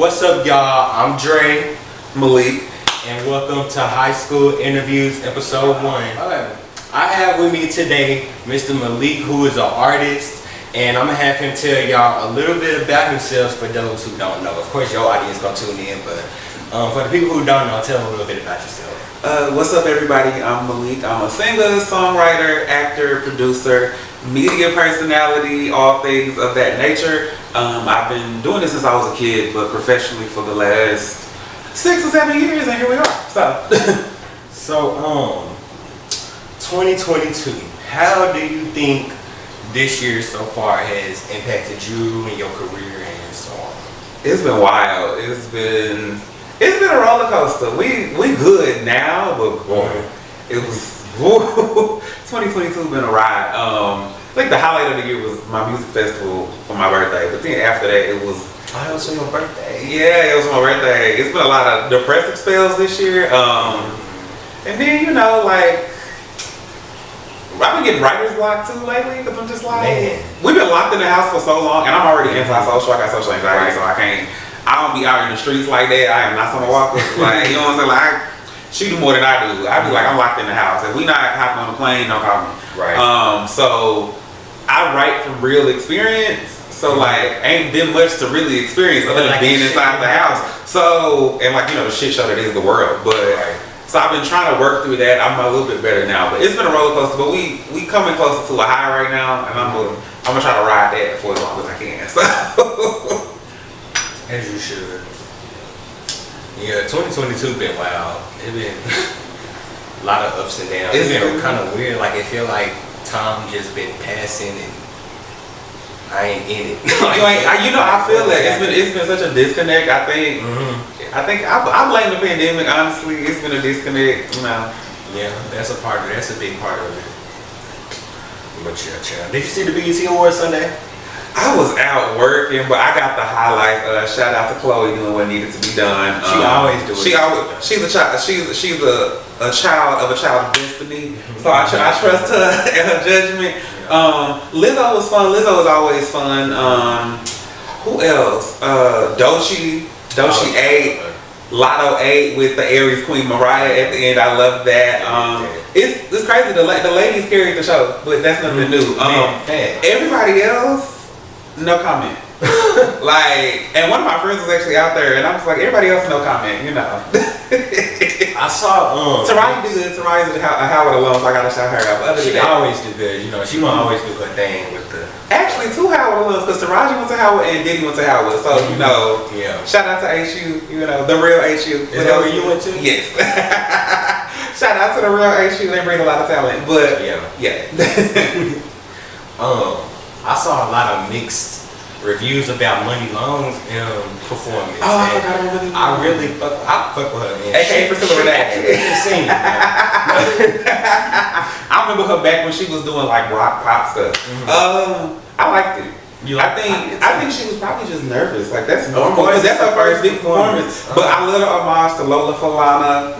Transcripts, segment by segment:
What's up, y'all? I'm Dre, Malik, and welcome to High School Interviews, Episode 1. I have with me today Mr. Malik, who is an artist, and I'm gonna have him tell y'all a little bit about himself for those who don't know. Of course, your audience gonna tune in, but for the people who don't know, tell them a little bit about yourself. what's up, everybody? I'm Malik. I'm a singer, songwriter, actor, producer, media personality, all things of that nature. I've been doing this since I was a kid, but professionally for the last 6 or 7 years, and here we are. So, 2022. How do you think this year so far has impacted you and your career and so on? It's been wild. It's been a roller coaster. We good now, but boy, it was 2022 been a ride. I think the highlight of the year was my music festival for my birthday. But then after that, it was. Oh, it was on your birthday. Yeah, it was my birthday. It's been a lot of depressive spells this year. And then like I've been getting writer's block too lately because I'm just like, man, we've been locked in the house for so long, and I'm already antisocial. I got social anxiety, so I don't be out in the streets like that. I am not someone walker. Like, you know what I'm saying? Like, she do more than I do. I be like, I'm locked in the house. If we not hopping on the plane, don't call me. Right. So I write from real experience. So like, ain't been much to really experience other than being inside the house. So, and like, the shit show that is the world. But so I've been trying to work through that. I'm a little bit better now, but it's been a roller coaster. But we coming closer to a high right now, and I'm gonna try to ride that for as long as I can. So. As you should. Yeah, 2022 been wild. It been a lot of ups and downs. It's been kind of weird. Like, it feel like time just been passing and I ain't in it. I feel that it's been such a disconnect. I think I blame the pandemic. Honestly, it's been a disconnect. Yeah, that's a part of it. That's a big part of it. But yeah. Did you see the BET Awards Sunday? I was out working, but I got the highlights. Shout out to Chloe doing what needed to be done. She always do it. She's a child. She's a child of destiny. So I trust her and her judgment. Lizzo was fun. Lizzo was always fun. Who else? Doechii 8, Lotto 8 with the Aries Queen Mariah at the end. I love that. It's crazy. The ladies carried the show, but that's nothing new. Everybody else. No comment. And one of my friends was actually out there, and I was like, everybody else, no comment, I saw Taraji did good. Taraji's a Howard alum, so I gotta shout her out. She always do good, she gonna always do her thing with the. Actually, 2 Howard alums, because Taraji went to Howard and Diddy went to Howard. So yeah. Shout out to HU, the real HU. Is that where you went to? Yes. Shout out to the real HU. They bring a lot of talent, but yeah. I saw a lot of mixed reviews about Money Long's performance. Oh, I forgot about Money Long. I fuck with her, man. AKA Priscilla Renee. I remember her back when she was doing like rock pop stuff. I liked it. I think she was probably just nervous. Like, that's normal. Because that's her first big performance. But I love the homage to Lola Falana,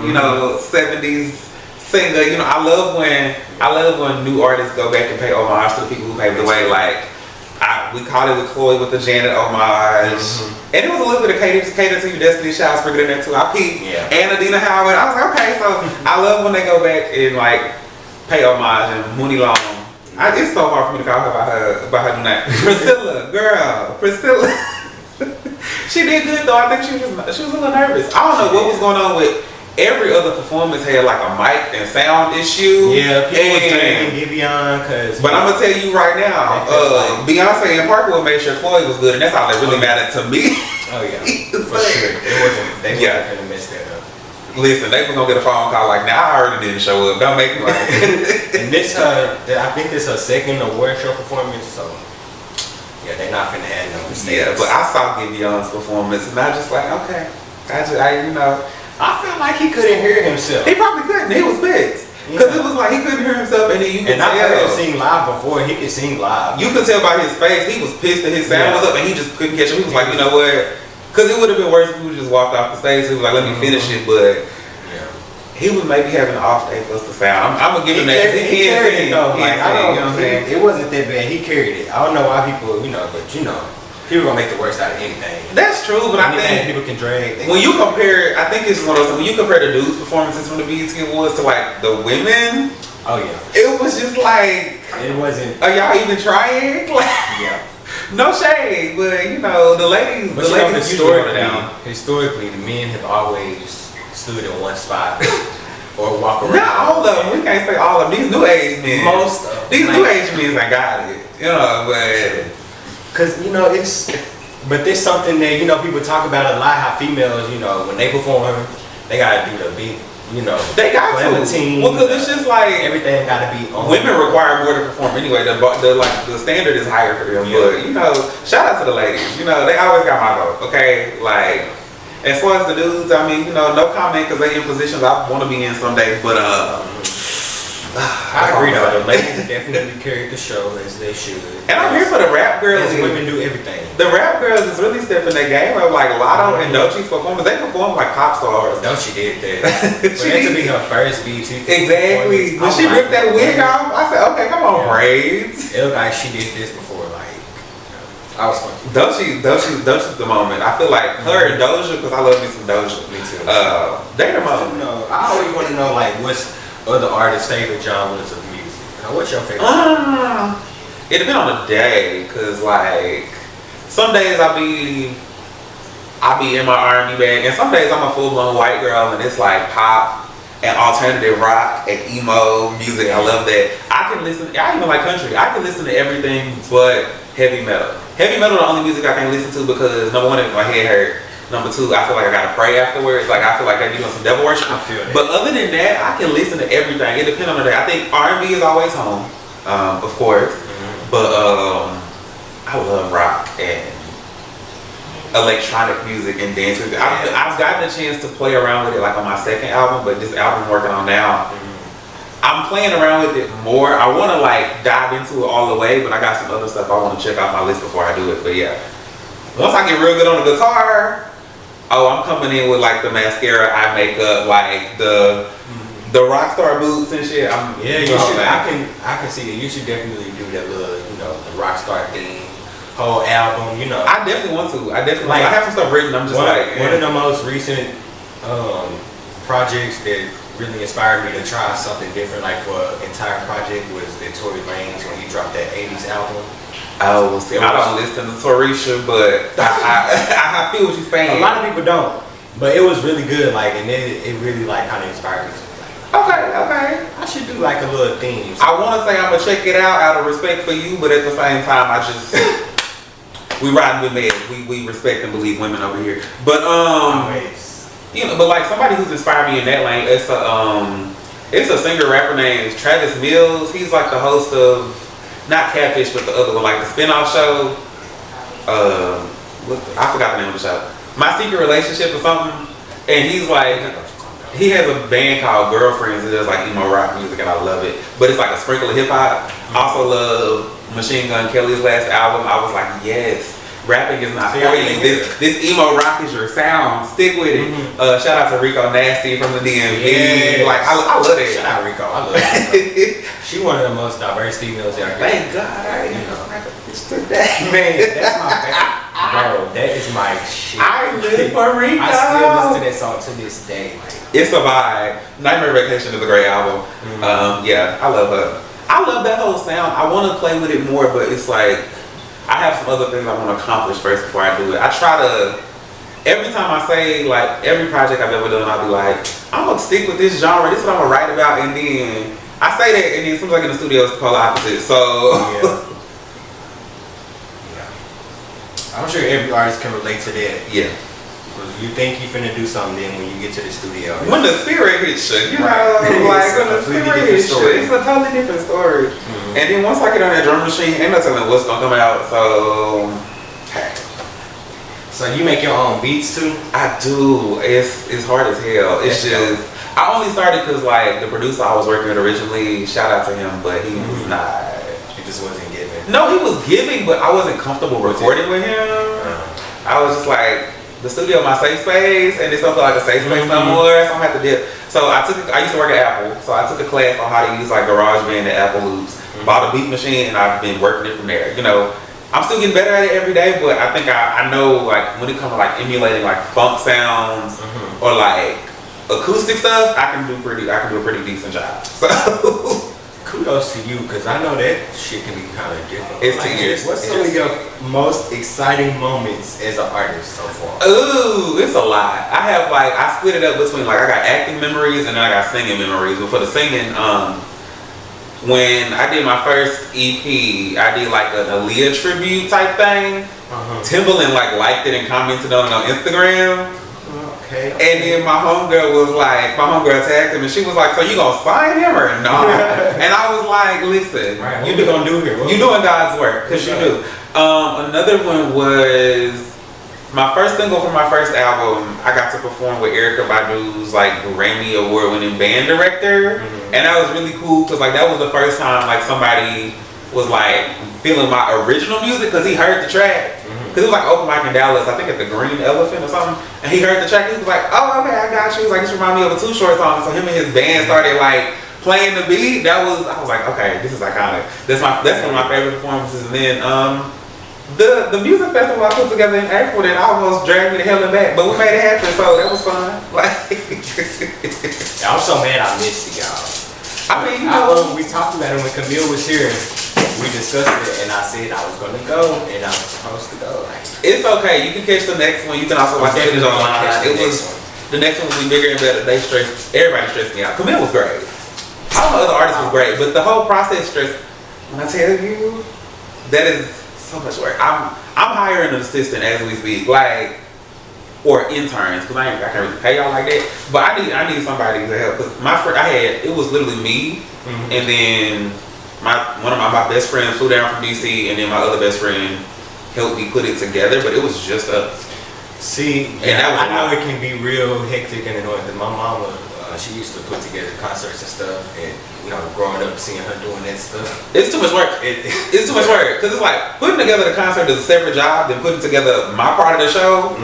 70s singer. I love when new artists go back and pay homage to the people who paved the way. Like, we caught it with Chloe with the Janet homage, and it was a little bit of Cater to You, Destiny Child sprinkled in there too. I peeped, and Adina Howard. I was like, okay, so I love when they go back and like pay homage and Mooney Long. It's so hard for me to call her about her name. Priscilla. She did good though. I think she was a little nervous. I don't know what was going on with. Every other performance had like a mic and sound issue. Yeah, people was drinking Giveon But I'm gonna tell you right now, Beyonce and Parkwood made sure Chloe was good, and that's all that really mattered to me. Oh yeah, for sure. They wasn't gonna mess that up. Listen, they was gonna get a phone call like, "Nah, I already didn't show up. Don't make me." And I think this her second award show performance. So yeah, they're not finna add no mistakes. Yeah, but I saw Giveon's performance, and I just like, okay, I felt like he couldn't hear himself. He probably couldn't. He was pissed. Because it was like he couldn't hear himself, and then you could tell. And I heard him sing live before. He could sing live. You could tell by his face. He was pissed that his sound was up, and he just couldn't catch it. He was like, you know what? Because it would have been worse if we just walked off the stage. He was like, let me finish it. But he was maybe having an off day plus the sound. I'm going to give him that. He carried it, though. Like, I don't know what I'm saying? It wasn't that bad. He carried it. I don't know why people, but people gonna make the worst out of anything. That's true, but I think people can drag. When you compare, I think it's one of those. When you compare the dudes' performances from the BET Awards to like the women, oh yeah, it was just like it wasn't. Are y'all even trying? Like, yeah. No shade, but you know the ladies. But the ladies historically, the men have always stood in one spot or walk around. Not all of them. We can't say all of them. These new age men. Most of them. These new age men ain't got it. You know, but because you know it's. But there's something that people talk about a lot. How females, when they perform, they gotta do the beat. They got to. Well, because it's just like everything got to be on. Women require more to perform anyway. The standard is higher for them. Yeah. But shout out to the ladies. They always got my vote. Okay, like as far as the dudes, I mean, no comment because they in positions I want to be in someday. But I agree though. The ladies definitely carried the show as they should. And I'm here for the rap girls. Women do everything. The rap girls is really stepping their game up. Like Lotto and Doechie's performance, they perform like pop stars. Doechie did that. For that to be her first BET. Exactly. When she ripped that wig off, I said, okay, come on, braids. It looked like she did this before. Like I was funny. Doechie's the moment. I feel like her and Doja, because I love me some Doja. Me too. They the moment. I always want to know like what's other artists' favorite genres of music. What's your favorite? It depends on the day, cause like some days I be in my R&B bag, and some days I'm a full blown white girl, and it's like pop and alternative rock and emo music. I love that. I even like country. I can listen to everything but heavy metal. Heavy metal is the only music I can listen to because number one, if my head hurt. Number two, I feel like I gotta pray afterwards. Like I feel like I'm doing some devil worship. I feel that. But other than that, I can listen to everything. It depends on the day. I think R&B is always home, of course. Mm-hmm. But I love rock and electronic music and dance music. I've gotten a chance to play around with it like on my second album, but this album I'm working on now, I'm playing around with it more. I want to like dive into it all the way, but I got some other stuff I want to check off my list before I do it. But yeah, once I get real good on the guitar. Oh, I'm coming in with like the mascara, eye makeup, like the rock star boots and shit. You should. I can see that. You should definitely do that little, the rock star theme, whole album. I definitely want to. I have some stuff written. I'm just one of the most recent projects that really inspired me to try something different, like for an entire project, was that Tory Lanez when he dropped that '80s album. Oh, see, I don't listen to Torisha, but I feel what you're saying. A lot of people don't, but it was really good. Like, and it really like kind of inspired me. Okay. I should do like a little theme. I want to say I'm gonna check it out of respect for you, but at the same time, I just we riding with men. We respect and believe women over here. But always. But like somebody who's inspired me in that lane, it's a singer rapper named Travis Mills. He's like the host of. Not Catfish, but the other one, like the spin-off show. I forgot the name of the show. My Secret Relationship or something. And he's like, he has a band called Girlfriends that does like emo rock music, and I love it. But it's like a sprinkle of hip hop. I also love Machine Gun Kelly's last album. I was like, yes, rapping is not for you. This emo rock is your sound. Stick with it. Shout out to Rico Nasty from the DMV. Yes. Like I love that. Shout out Rico. I love Rico. She one of the most diverse females out here. Thank God I ain't Man, that's my favorite. Bro, that is my shit. I live for Rico. I still listen to that song to this day. It's a vibe. Nightmare Vacation is a great album. Yeah, I love her. I love that whole sound. I want to play with it more, but it's like I have some other things I want to accomplish first before I do it. I try to. Every time I say, like, every project I've ever done, I'll be like, I'm going to stick with this genre. This is what I'm going to write about, and then I say that, and then it seems like in the studio it's the polar opposite. So I'm sure every artist can relate to that. Yeah. Because you think you're finna do something, then when you get to the studio, when the spirit hits you, like when the spirit hits you, it's a totally different story. And then once I get on that drum machine, ain't no telling what's gonna come out. So you make your own beats too? I do. It's hard as hell. It's just I only started because like the producer I was working with originally, shout out to him, but he was not. He just wasn't giving. No, he was giving, but I wasn't comfortable recording with him. I was just like, the studio my safe space, and this don't feel like a safe space no more, so I'm gonna have to dip. So I used to work at Apple, so I took a class on how to use like GarageBand and Apple Loops. Bought a beat machine, and I've been working it from there. I'm still getting better at it every day, but I think I know like when it comes to like emulating like funk sounds or like acoustic stuff, I can do a pretty decent job. So kudos to you, because I know that shit can be kind of different. It's 2 years. What's some of your most exciting moments as an artist so far? Ooh, it's a lot. I split it up between like I got acting memories and then I got singing memories. But for the singing, when I did my first EP, I did like an Aaliyah tribute type thing. Timbaland like liked it and commented on it on Instagram. Okay. And then my homegirl tagged him and she was like, so you gonna sign him or no? And I was like, listen, right, what you gonna do here? You doing God's work, because you do. Another one was my first single from my first album. I got to perform with Erykah Badu's like Grammy Award-winning band director, and that was really cool because like that was the first time like somebody was like feeling my original music because he heard the track. Because it was like open mic in Dallas, I think at the Green Elephant or something. And he heard the track, he was like, oh, okay, I got you. He was like, this reminds me of a Too Short song. So him and his band started like playing the beat. I was like, okay, this is iconic. That's one of my favorite performances. And then the music festival I put together in April that almost dragged me the hell back. But we made it happen, so that was fun. Like I'm so mad I missed it, y'all. I mean, you know, we talked about it when Camille was here. We discussed it, and I said I was going to go, and I was supposed to go. Like, it's okay. You can catch the next one. You can also watch it online. The next one will be bigger and better. Everybody stressed me out. Camille was great. All the other artists was great, but the whole process stressed. When I tell you, that is so much work. I'm hiring an assistant as we speak, like, or interns, because I can't really pay y'all like that. But I need somebody to help, because it was literally me, and then one of my best friends flew down from DC, and then my other best friend helped me put it together, but it was just us. See, and I know it can be real hectic and annoying, because my mama, she used to put together concerts and stuff, and growing up seeing her doing that stuff. It's too much work. It's too much work, because it's like putting together the concert is a separate job than putting together my part of the show.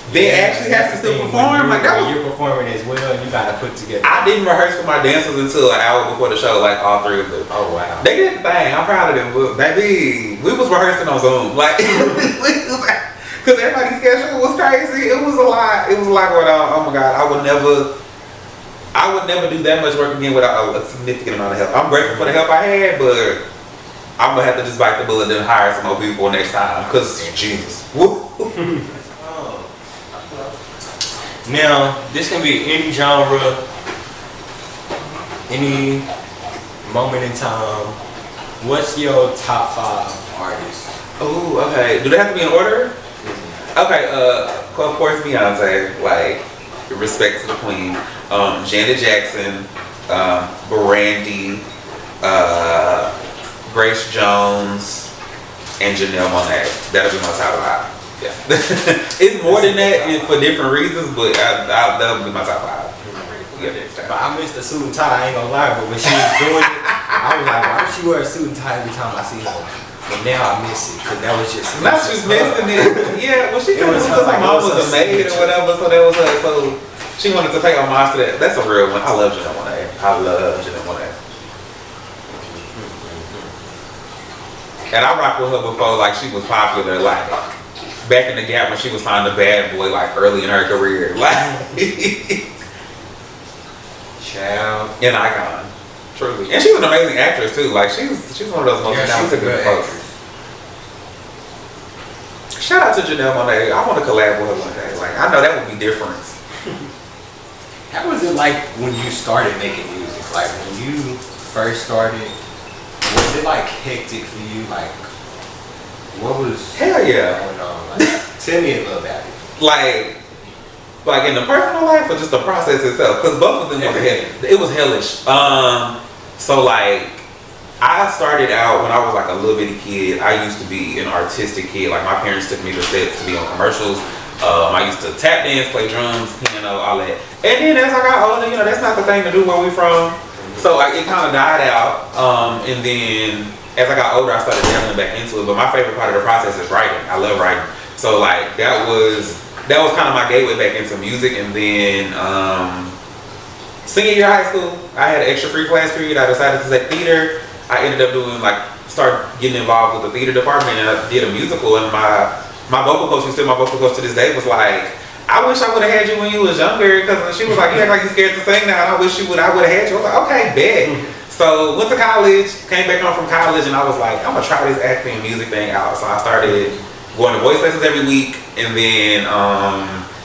They actually have to still perform. Like that was, you're performing as well. You gotta put together. I didn't rehearse for my dancers until an hour before the show. Like all three of them. Oh wow. They did the thing. I'm proud of them. Baby, we was rehearsing on Zoom. Like, because everybody's schedule was crazy. It was a lot. It was a lot going on. Oh my God. I would never do that much work again without a significant amount of help. I'm grateful for the help I had, but I'm gonna have to just bite the bullet and hire some more people next time. Cause Jesus. Woo. Now, this can be any genre, any moment in time. What's your top 5 artists? Oh, okay. Do they have to be in order? Okay, of course Beyonce, like, respect to the queen. Janet Jackson, Brandy, Grace Jones, and Janelle Monáe. That'll be my top 5. Yeah. It's more than that and for different reasons, but that would be my top 5. Yeah. But I missed the suit and tie, I ain't gonna lie, but when she was doing it, I was like, why does she wear a suit and tie every time I see her? But now I miss it, because that was just... Now she's missing it. Yeah, well she said it was because her mom was a maid or whatever, so that was her, so she wanted to pay homage to that. That's a real one. I love Janelle Monáe. I love Janelle Monáe. And I rocked with her before, like she was popular, like back in the Gap when she was signed to Bad Boy, like early in her career, like child, an icon, truly. And she's an amazing actress too. Like she's one of those most talented folks. Shout out to Janelle Monáe. I want to collab with her one day. Like I know that would be different. How was it like when you started making music? Like when you first started, was it like hectic for you? Like what was hell yeah going on? Like, tell me a little about it. Like in the personal life or just the process itself? Because both of them was it was hellish. So like I started out when I was like a little bitty kid. I used to be an artistic kid. Like my parents took me to sets to be on commercials. I used to tap dance, play drums, piano, all that. And then as I got older, that's not the thing to do where we from. So like it kind of died out. And then as I got older, I started dabbling back into it. But my favorite part of the process is writing. I love writing. So like that was kind of my gateway back into music. And then senior year of high school, I had an extra free class period. I decided to take theater. I ended up doing like start getting involved with the theater department, and I did a musical, and my vocal coach, who's still my vocal coach to this day, was like, I wish I would have had you when you was younger, because she was like, you act like you scared to sing now, and I wish I would have had you. I was like, okay, bet. So went to college, came back home from college, and I was like, I'm gonna try this acting and music thing out. So I started going to voice lessons every week, and then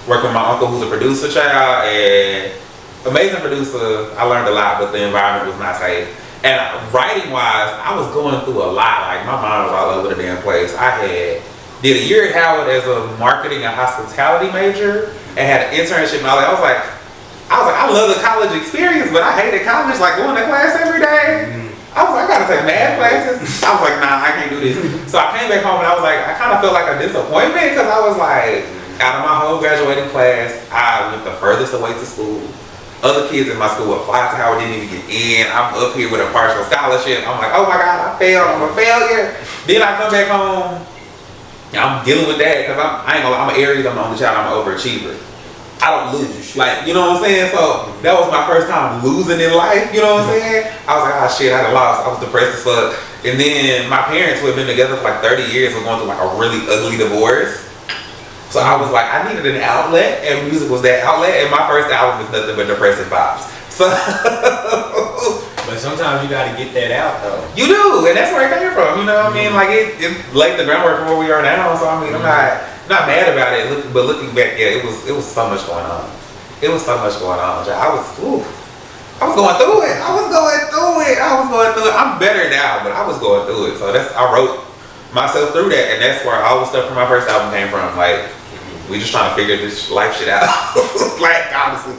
working with my uncle, who's a producer, child, and amazing producer. I learned a lot, but the environment was not safe. And writing wise, I was going through a lot. Like, my mind was all over the damn place. I did a year at Howard as a marketing and hospitality major, and had an internship and all that. I was like, I love the college experience, but I hated college, like going to class every day. I was like, I gotta take math classes. I was like, nah, I can't do this. So I came back home and I was like, I kind of felt like a disappointment, because I was like, out of my whole graduating class, I went the furthest away to school. Other kids in my school applied to Howard, didn't even get in. I'm up here with a partial scholarship. I'm like, oh my God, I failed. I'm a failure. Then I come back home, and I'm dealing with that, because I ain't gonna lie, I'm an Aries, I'm the only child, I'm an overachiever. I don't lose. Like, you know what I'm saying? So that was my first time losing in life, you know what I'm saying? I was like, oh shit, I done lost. I was depressed as fuck. And then my parents, who had been together for like 30 years, were going through like a really ugly divorce. So I was like, I needed an outlet, and music was that outlet, and my first album is nothing but depressive vibes. So but sometimes you gotta get that out though. You do, and that's where it came from, you know what I mean? Like, it laid the groundwork for where we are now, so I mean, I'm not mad about it, but looking back, yeah, it was so much going on. It was so much going on. I was going through it. I'm better now, but I was going through it. So I wrote myself through that, and that's where all the stuff from my first album came from. Like, we just trying to figure this life shit out. Like, honestly.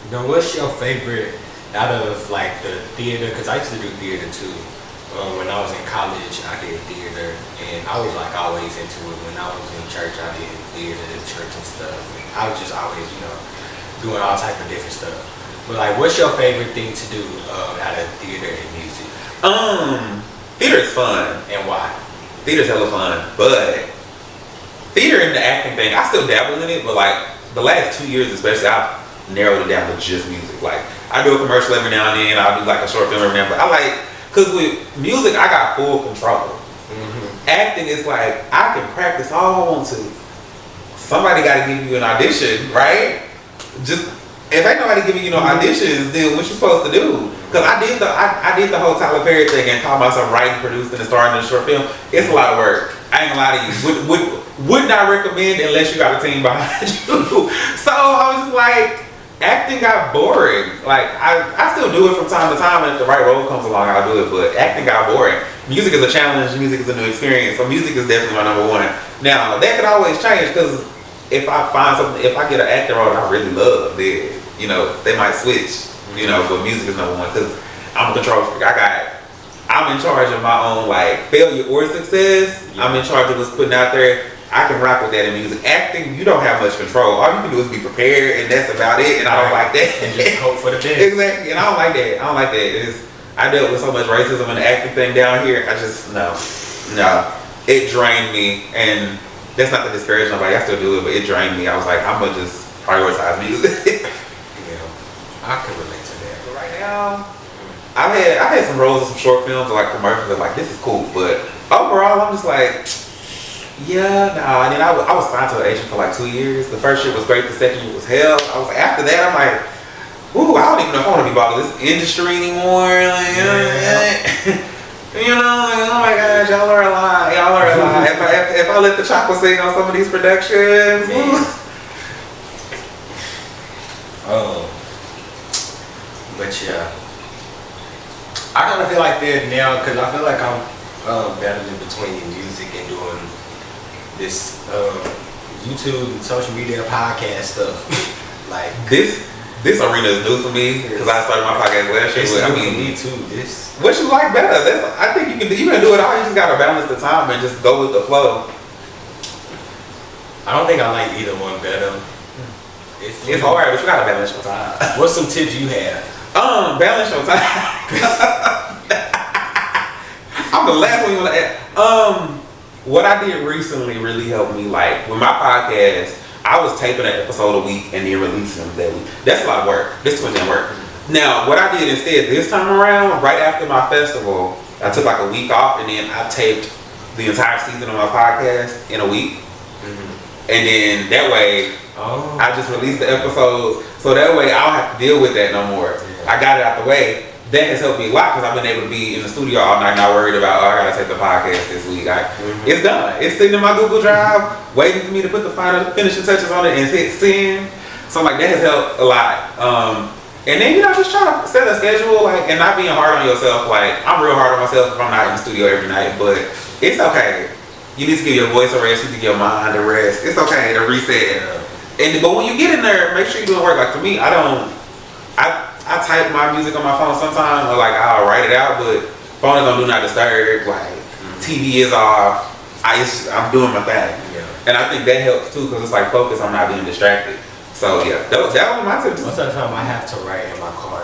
Now, what's your favorite out of like the theater? Because I used to do theater too. When I was in college, I did theater, and I was like always into it. When I was in church, I did theater, church and stuff. And I was just always, doing all type of different stuff. But like, what's your favorite thing to do out of theater and music? Theater is fun. And why? Theater's hella fun, but theater and the acting thing, I still dabble in it, but like the last 2 years especially, I've narrowed it down to just music. Like, I do a commercial every now and then, I'll do like a short film every now and then, but because with music, I got full control. Acting is like, I can practice all I want to. Somebody got to give you an audition, right? Just, if ain't nobody giving you no auditions, then what you supposed to do? Because I did the whole Tyler Perry thing and called myself writing, producing, and starring in a short film. It's a lot of work. I ain't gonna lie to you. Would not recommend unless you got a team behind you. So I was just like, acting got boring. Like, I still do it from time to time, and if the right role comes along, I'll do it. But acting got boring. Music is a challenge. Music is a new experience. So music is definitely my number one. Now that could always change, because if I find something, if I get an acting role that I really love, then they might switch. But music is number one, because I'm a control freak. I'm in charge of my own like failure or success. Yeah. I'm in charge of what's putting out there. I can rock with that in music. Acting, you don't have much control. All you can do is be prepared, and that's about it. And I don't like that. And just hope for the best. Exactly. And I don't like that. I dealt with so much racism and the acting thing down here. I just no. It drained me, and that's not to discourage nobody. I still do it, but it drained me. I was like, I'm gonna just prioritize music. I can relate to that. But right now, I've had some roles in some short films or like commercials that like, this is cool, but overall I'm just like, yeah, nah. And then I was signed to an agent for like 2 years. The first year was great, the second year was hell. I was like, after that I'm like, ooh, I don't even know if I want to be involved in this industry anymore. Like, like, oh my gosh, y'all are a lot. If I let the chocolate sing on some of these productions. But yeah, I kind of feel like that now, because I feel like I'm battling between music and doing this YouTube and social media podcast stuff. Like this arena is new for me, because I started my podcast last year. It's new for me too. What you like better? I think you can do it all. You just gotta balance the time and just go with the flow. I don't think I like either one better. It's hard, but you gotta balance your time. What's some tips you have? Balance your time. I'm the last one you want to add. What I did recently really helped me. Like with my podcast, I was taping an episode a week and then releasing them that week. That's a lot of work. This too much work. Now, what I did instead this time around, right after my festival, I took like a week off, and then I taped the entire season of my podcast in a week. And then that way, I just released the episodes, so that way I don't have to deal with that no more. I got it out the way. That has helped me a lot because I've been able to be in the studio all night, not worried about, I gotta take the podcast this week. It's done. It's sitting in my Google Drive, waiting for me to put the final finishing touches on it and hit send. So like that has helped a lot. And then just try to set a schedule, like, and not being hard on yourself. Like, I'm real hard on myself if I'm not in the studio every night, but it's okay. You need to give your voice a rest. You need to give your mind a rest. It's okay to reset. But when you get in there, make sure you're doing work. Like for me, I type my music on my phone sometimes, or like I'll write it out, but phone is on do not disturb. Like TV is off. I'm doing my thing, and I think that helps too because it's like focus. I'm not being distracted. So yeah, that was my tip. Most of the time, I have to write in my car.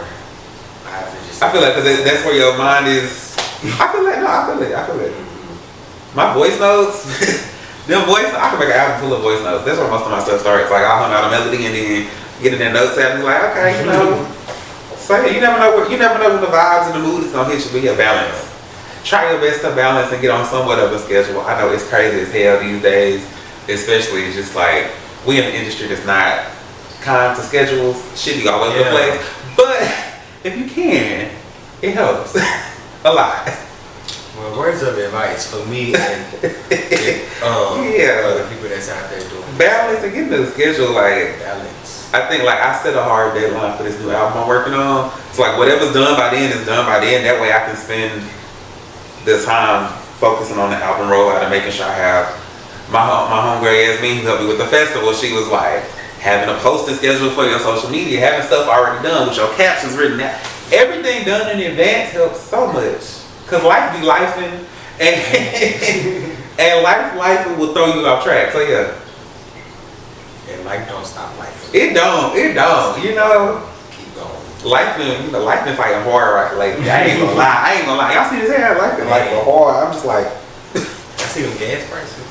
I feel like because that's where your mind is. I feel it. My voice notes, I can make an album full of voice notes. That's where most of my stuff starts. Like I'll hum out a melody and then get in their notes and be like, okay, so you never know when the vibes and the mood is gonna hit you. But yeah, balance. Try your best to balance and get on somewhat of a schedule. I know it's crazy as hell these days, especially just like we in an industry that's not kind to schedules. Shit be all over the place. But if you can, it helps a lot. Well, words of advice for me and other people that's out there doing balance and getting the schedule. Like balance. I think like I set a hard deadline for this new album I'm working on. So like whatever's done by then is done by then. That way I can spend the time focusing on the album rollout and making sure I have my homegirl Yasmin who helped me with the festival. She was like having a posting schedule for your social media, having stuff already done with your captions written out. Everything done in advance helps so much. Cause life be lifing, and life will throw you off track. So yeah, and life don't stop life. It don't. Keep going. Life been fighting hard right lately. I ain't gonna lie. Y'all see this hair? Life been like hard. I'm just like, I see them gas prices.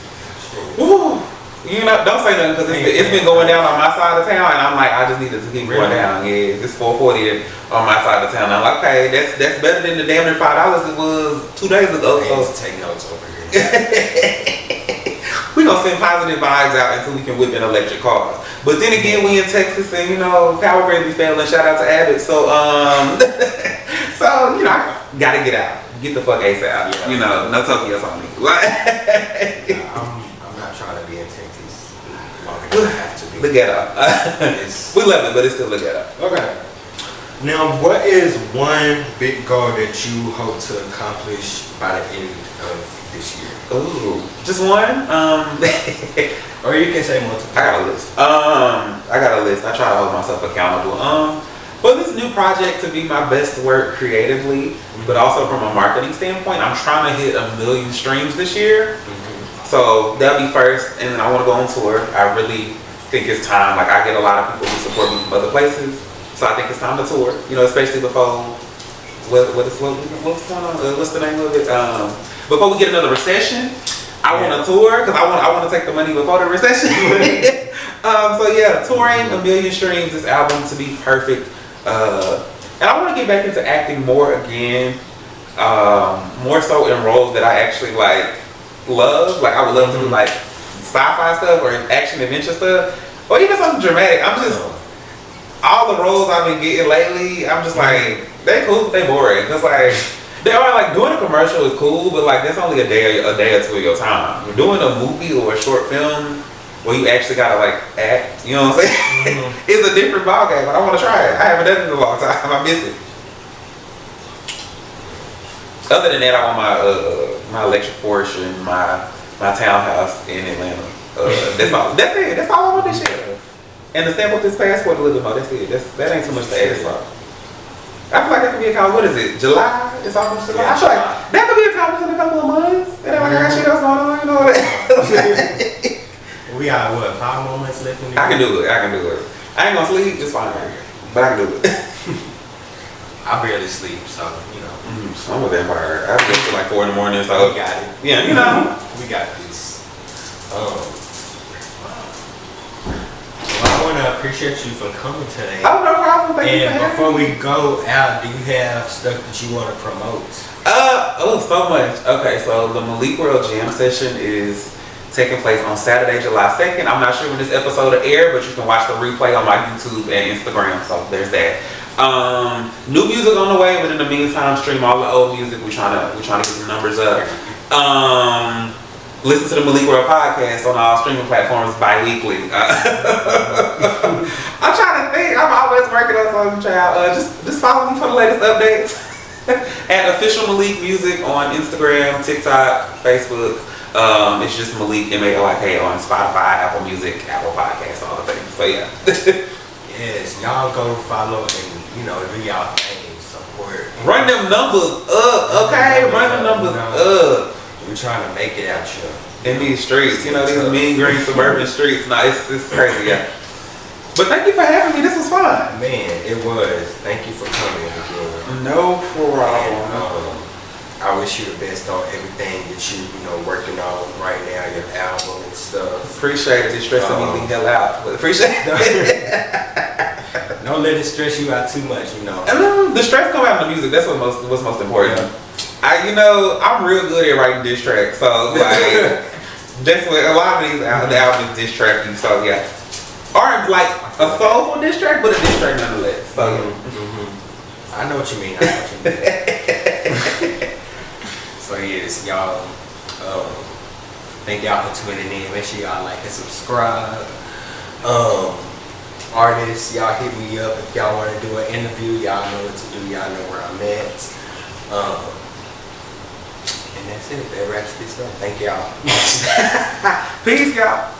Woo. Don't say nothing because it's been going down on my side of town, and I'm like, I just need it to keep going down. Yeah, it's 440 on my side of town. I'm like, okay, that's better than the damn near $5 it was 2 days ago. So take notes over here. We gonna send positive vibes out until we can whip in electric cars. But then again, we in Texas, and power grid be failing. Shout out to Abbott. So I gotta get out. Get the fuck ASAP. Yeah. No Tokyo on me. I'm not trying to be in Texas. Have to be. The ghetto. We love it, but it's still the ghetto. Okay. Now, what is one big goal that you hope to accomplish by the end of this year? Ooh, just one? Or you can say multiple. I got a list. I try to hold myself accountable. For this new project to be my best work creatively, but also from a marketing standpoint, I'm trying to hit 1 million streams this year. So that'll be first, and then I want to go on tour. I really think it's time. Like I get a lot of people who support me from other places, so I think it's time to tour. Especially before what's going on? What's the name of it? Before we get another recession, I want to tour because I want to take the money before the recession. So yeah, touring 1 million streams. This album to be perfect, and I want to get back into acting more again, more so in roles that I actually love. Like I would love to do like sci-fi stuff or action adventure stuff, or even something dramatic. I'm just all the roles I've been getting lately. I'm just like they cool, but they boring. Cause like they are like doing a commercial is cool, but like that's only a day or two of your time. Doing a movie or a short film where you actually gotta like act, you know what I'm saying? It's a different ballgame, but I want to try it. I haven't done it in a long time. I miss it. Other than that, I want my electric Porsche and my townhouse in Atlanta. That's all. That's it. That's all I want this year. And to stamp up this passport a little bit more. That's it. That ain't too much to ask for. I feel like that could be accomplished. What is it? July? It's almost July. I feel like that could be accomplished in a couple of months. And then like I got shit else going on, We got what, 5 more months left in the year? I can do it. I ain't gonna sleep. It's fine. But I can do it. I barely sleep, so I'm a vampire. I sleep till like 4 in the morning, so we got it. Yeah, we got this. Well, I want to appreciate you for coming today. Oh, no problem. Thank you for having me. Before we go out, do you have stuff that you want to promote? Oh, so much. Okay, so the Malik World Jam session is taking place on Saturday, July 2nd. I'm not sure when this episode will air, but you can watch the replay on my YouTube and Instagram. So there's that. New music on the way, but in the meantime, stream all the old music. We're trying to get the numbers up. Listen to the Malik World podcast on all streaming platforms bi-weekly. I'm trying to think. I'm always working on something, child. Just follow me for the latest updates. At Official Malik Music on Instagram, TikTok, Facebook. It's just Malik, M-A-L-I-K, on Spotify, Apple Music, Apple Podcasts, all the things. So yeah. Yes, y'all go follow and do y'all thing, support. Run them numbers up, okay? Run them numbers up. We're trying to make it out here. In these streets, these mean green suburban streets. No, it's crazy, yeah. But thank you for having me. This was fun. Man, it was. Thank you for coming again. No problem. And, I wish you the best on everything that you working on right now, your album and stuff. Appreciate it. It's stressing me the hell out, but appreciate it. Don't let it stress you out too much, And the stress come out in the music. That's what's most important. Yeah. I'm real good at writing diss tracks, so like that's what a lot of these the album is diss tracking. So yeah, or like a soulful diss track, but a diss track nonetheless. So I know what you mean. So yes, y'all. Thank y'all for tuning in. Make sure y'all like and subscribe. Artists, y'all hit me up if y'all want to do an interview. Y'all know what to do. Y'all know where I'm at. And that's it. That wraps this up. Thank y'all. Peace, y'all.